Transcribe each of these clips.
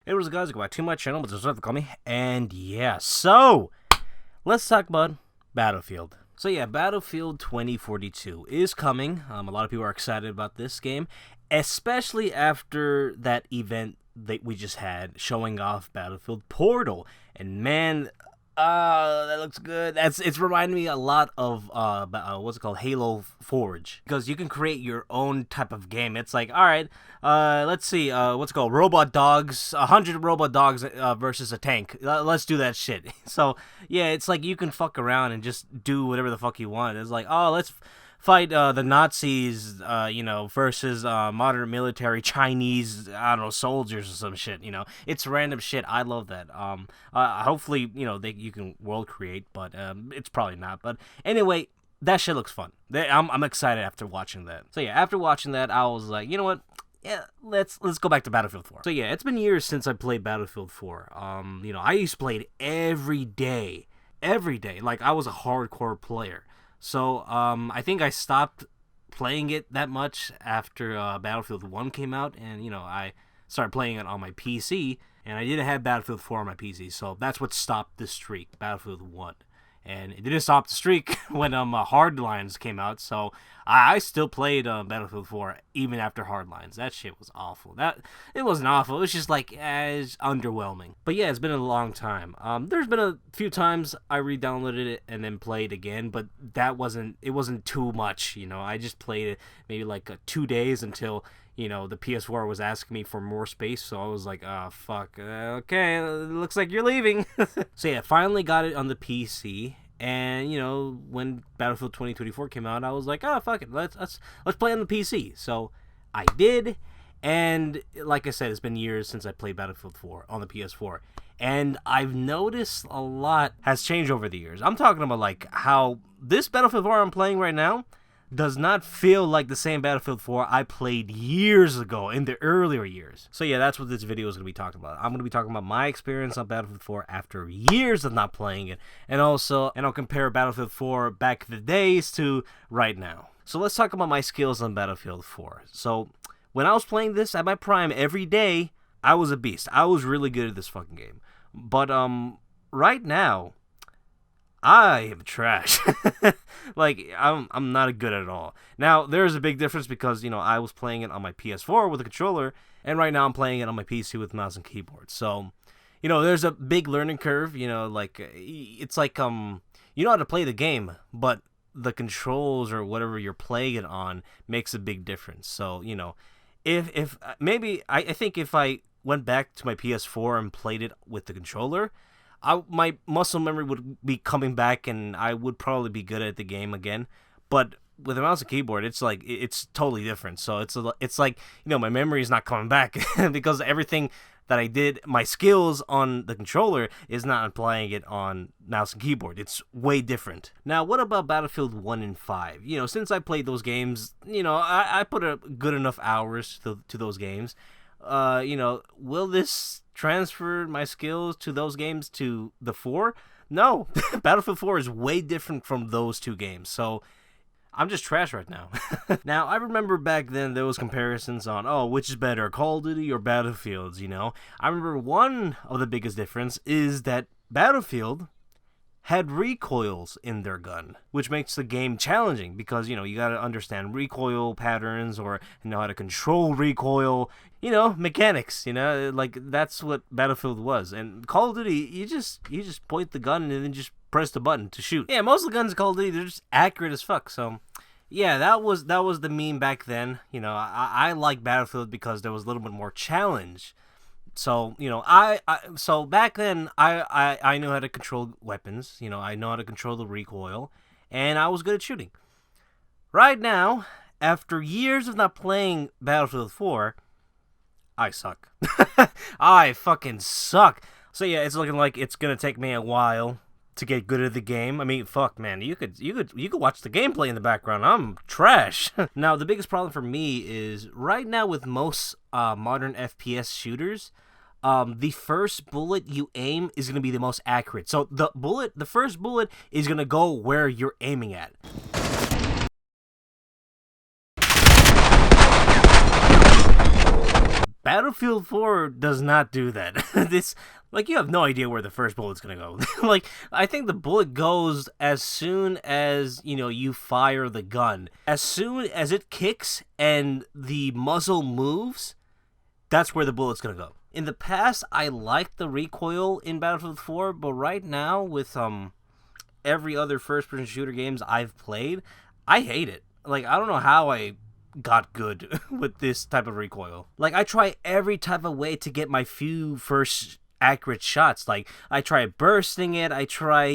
Hey, what's up, guys? Welcome back to my channel, but just call me. And yeah, so let's talk about Battlefield. So yeah, Battlefield 2042 is coming. A lot of people are excited about this game, especially after that event that we just had showing off Battlefield Portal. And man, that looks good. It's reminding me a lot of what's it called, Halo Forge, because you can create your own type of game. It's like, all right, let's see, what's it called, robot dogs, 100 robot dogs versus a tank. Let's do that shit. So yeah, it's like you can fuck around and just do whatever the fuck you want. It's like, oh, let's fight the Nazis, versus modern military Chinese, I don't know, soldiers or some shit. It's random shit. I love that. Hopefully, you can world create, but it's probably not. But anyway, that shit looks fun. I'm excited after watching that. So yeah, after watching that, I was like, you know what? Yeah, let's go back to Battlefield 4. So yeah, it's been years since I played Battlefield 4. I used to play it every day. Like I was a hardcore player. So, I think I stopped playing it that much after Battlefield 1 came out, and, I started playing it on my PC, and I didn't have Battlefield 4 on my PC, so that's what stopped the streak, Battlefield 1. And it didn't stop the streak when Hardlines came out, so I still played Battlefield 4 even after Hardlines. That shit was awful. It wasn't awful, it was just like as underwhelming. But yeah, it's been a long time. There's been a few times I re-downloaded it and then played again, but it wasn't too much. I just played it maybe like 2 days until the PS4 was asking me for more space, so I was like, oh, fuck, okay, it looks like you're leaving. So yeah, finally got it on the PC, and, when Battlefield 2024 came out, I was like, oh, fuck it, let's play on the PC. So I did, and like I said, it's been years since I played Battlefield 4 on the PS4, and I've noticed a lot has changed over the years. I'm talking about, like, how this Battlefield 4 I'm playing right now does not feel like the same Battlefield 4 I played years ago, in the earlier years. So yeah, that's what this video is going to be talking about. I'm going to be talking about my experience on Battlefield 4 after years of not playing it, and I'll compare Battlefield 4 back in the days to right now. So let's talk about my skills on Battlefield 4. So when I was playing this at my prime every day, I was a beast. I was really good at this fucking game. But right now, I am trash. Like, I'm not good at all. Now, there's a big difference because, I was playing it on my PS4 with a controller, and right now I'm playing it on my PC with mouse and keyboard. So, there's a big learning curve, it's like, you know how to play the game, but the controls or whatever you're playing it on makes a big difference. So, if maybe, I think if I went back to my PS4 and played it with the controller, my muscle memory would be coming back, and I would probably be good at the game again. But with a mouse and keyboard, it's like it's totally different. So it's like my memory is not coming back because everything that I did, my skills on the controller, is not applying it on mouse and keyboard. It's way different. Now, what about Battlefield 1 and 5? Since I played those games, I put a good enough hours to those games. Will this transfer my skills to those games to the 4? No. Battlefield 4 is way different from those two games, so I'm just trash right now. Now, I remember back then there was comparisons on, which is better, Call of Duty or Battlefields, I remember one of the biggest difference is that Battlefield had recoils in their gun, which makes the game challenging because, you gotta understand recoil patterns or know how to control recoil, mechanics, like that's what Battlefield was. And Call of Duty, you just point the gun and then just press the button to shoot. Yeah, most of the guns in Call of Duty, they're just accurate as fuck. So yeah, that was the meme back then. I like Battlefield because there was a little bit more challenge. So, so back then, I knew how to control weapons, I know how to control the recoil, and I was good at shooting. Right now, after years of not playing Battlefield 4, I suck. I fucking suck. So yeah, it's looking like it's gonna take me a while to get good at the game. I mean, fuck, man, you could watch the gameplay in the background. I'm trash. Now, the biggest problem for me is right now with most modern FPS shooters, the first bullet you aim is going to be the most accurate. So the first bullet is going to go where you're aiming at. Battlefield 4 does not do that. This, like, you have no idea where the first bullet's gonna go. Like, I think the bullet goes as soon as, you fire the gun. As soon as it kicks and the muzzle moves, that's where the bullet's gonna go. In the past, I liked the recoil in Battlefield 4, but right now, with every other first-person shooter games I've played, I hate it. Like, I don't know how I got good with this type of recoil. Like, I try every type of way to get my few first accurate shots. Like, I try bursting it, I try,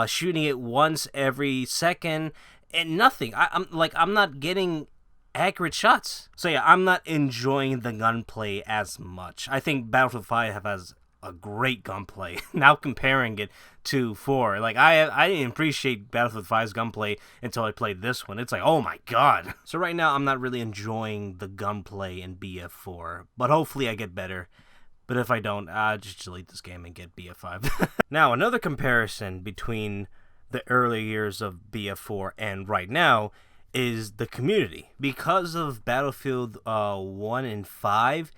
shooting it once every second, and nothing. I'm not getting accurate shots. So yeah, I'm not enjoying the gunplay as much. I think Battlefield 5 has a great gunplay. Now comparing it to 4, like I didn't appreciate Battlefield 5's gunplay until I played this one. It's like, oh my god. So right now I'm not really enjoying the gunplay in BF4, but hopefully I get better. But if I don't, I'll just delete this game and get BF5. Now, another comparison between the early years of BF4 and right now is the community. Because of Battlefield 1 and 5,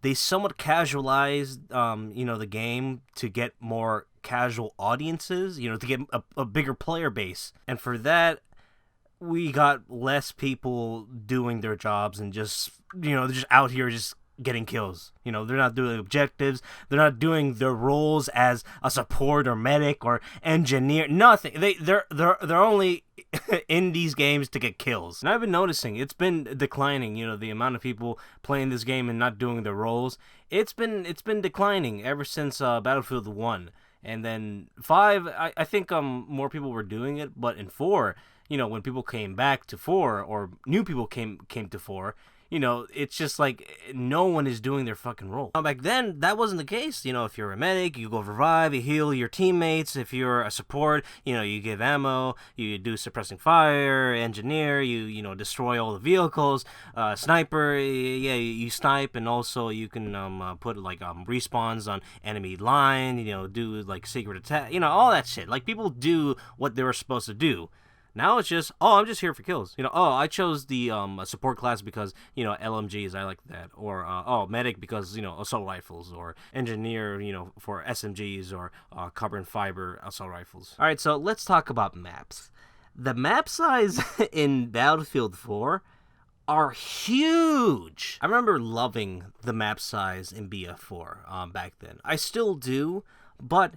they somewhat casualized, the game to get more casual audiences, to get a bigger player base. And for that, we got less people doing their jobs and just, they're just out here just getting kills. They're not doing objectives. They're not doing their roles as a support or medic or engineer. Nothing. They're only in these games to get kills. And I've been noticing it's been declining. The amount of people playing this game and not doing their roles. It's been declining ever since Battlefield 1. And then 5, I think more people were doing it. But in 4, when people came back to 4 or new people came to 4. It's just like no one is doing their fucking role. Now, back then, that wasn't the case. If you're a medic, you go revive, you heal your teammates. If you're a support, you give ammo, you do suppressing fire, engineer, you destroy all the vehicles, sniper, yeah, you snipe, and also you can put like respawns on enemy line, do like secret attack, all that shit. Like, people do what they were supposed to do. Now it's just, I'm just here for kills. I chose the support class because, LMGs, I like that. Or, medic because, assault rifles. Or engineer, for SMGs or carbon fiber assault rifles. Alright, so let's talk about maps. The map size in Battlefield 4 are huge. I remember loving the map size in BF4 back then. I still do, but,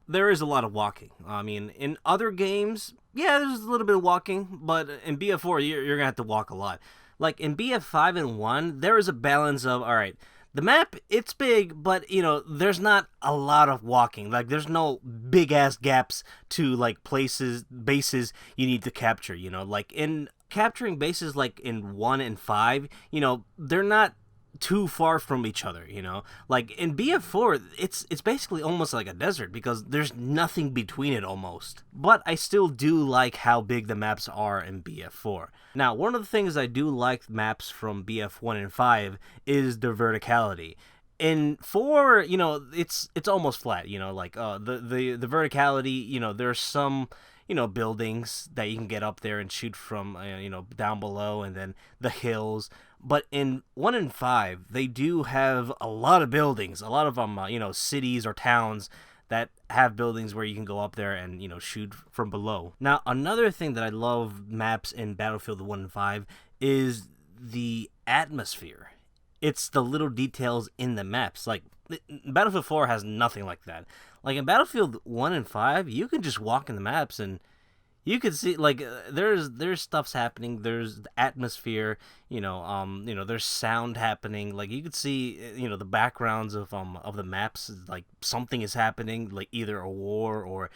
there is a lot of walking. I mean, in other games, yeah, there's a little bit of walking, but in BF4, you're going to have to walk a lot. Like, in BF5 and 1, there is a balance of, alright, the map, it's big, but, there's not a lot of walking. Like, there's no big-ass gaps to, like, bases you need to capture, Like, in capturing bases, like, in 1 and 5, they're not too far from each other, Like, in BF4, it's basically almost like a desert because there's nothing between it almost. But I still do like how big the maps are in BF4. Now, one of the things I do like maps from BF1 and 5 is the verticality. In 4, it's almost flat, like the verticality, there's some buildings that you can get up there and shoot from, down below, and then the hills. But in 1 and 5, they do have a lot of buildings, a lot of them, cities or towns that have buildings where you can go up there and, shoot from below. Now, another thing that I love maps in Battlefield 1 and 5 is the atmosphere. It's the little details in the maps. Like, Battlefield 4 has nothing like that. Like, in Battlefield 1 and 5, you can just walk in the maps and you can see, like, there's stuff's happening. There's the atmosphere, there's sound happening. Like, you could see, the backgrounds of the maps. Like, something is happening, like either a war or,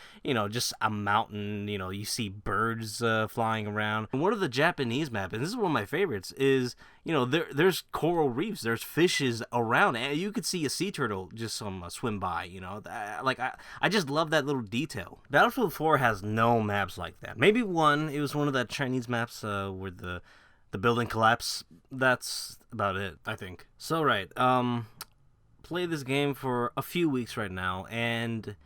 just a mountain. You see birds flying around. And one of the Japanese maps, and this is one of my favorites, is, there's coral reefs. There's fishes around, and you could see a sea turtle just swim by. I just love that little detail. Battlefield 4 has no maps like that. Maybe one. It was one of the Chinese maps where the building collapsed. That's about it, I think. So, right. Play this game for a few weeks right now, and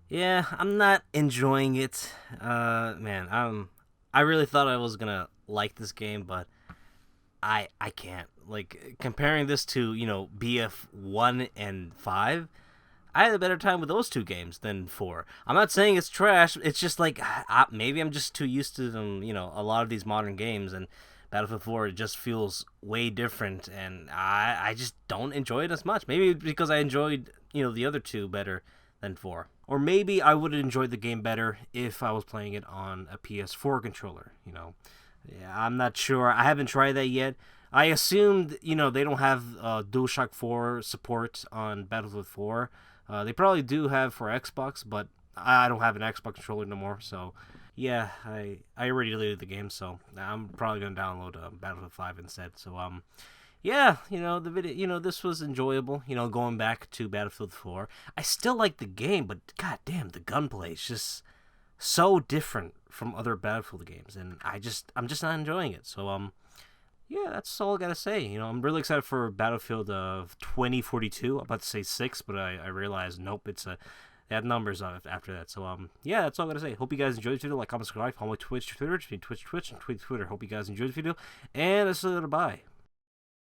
yeah, I'm not enjoying it. Man, I really thought I was gonna like this game, but I can't. like comparing this to, you know, BF1 and 5, I had a better time with those two games than 4. I'm not saying it's trash. It's just like maybe I'm just too used to them, you know, a lot of these modern games, and Battlefield 4 just feels way different, and I just don't enjoy it as much. Maybe because I enjoyed, you know, the other two better than 4. Or maybe I would have enjoyed the game better if I was playing it on a PS4 controller, you know. Yeah, I'm not sure. I haven't tried that yet. I assumed, you know, they don't have DualShock 4 support on Battlefield 4. They probably do have for Xbox, but I don't have an Xbox controller no more, so yeah, I already deleted the game, so I'm probably gonna download Battlefield 5 instead. So yeah, you know, the video, you know, this was enjoyable. You know, going back to Battlefield 4, I still like the game, but god damn, the gunplay is just so different from other Battlefield games, and I'm just not enjoying it. So yeah, that's all I gotta say. You know, I'm really excited for Battlefield of 2042. I'm about to say 6, but I realized nope, it's a they had numbers on it after that. So yeah, that's all I gotta say. Hope you guys enjoyed the video. Like, comment, subscribe, follow my Twitch, Twitter, Twitch, and Twitter. Hope you guys enjoyed the video, and let's say goodbye.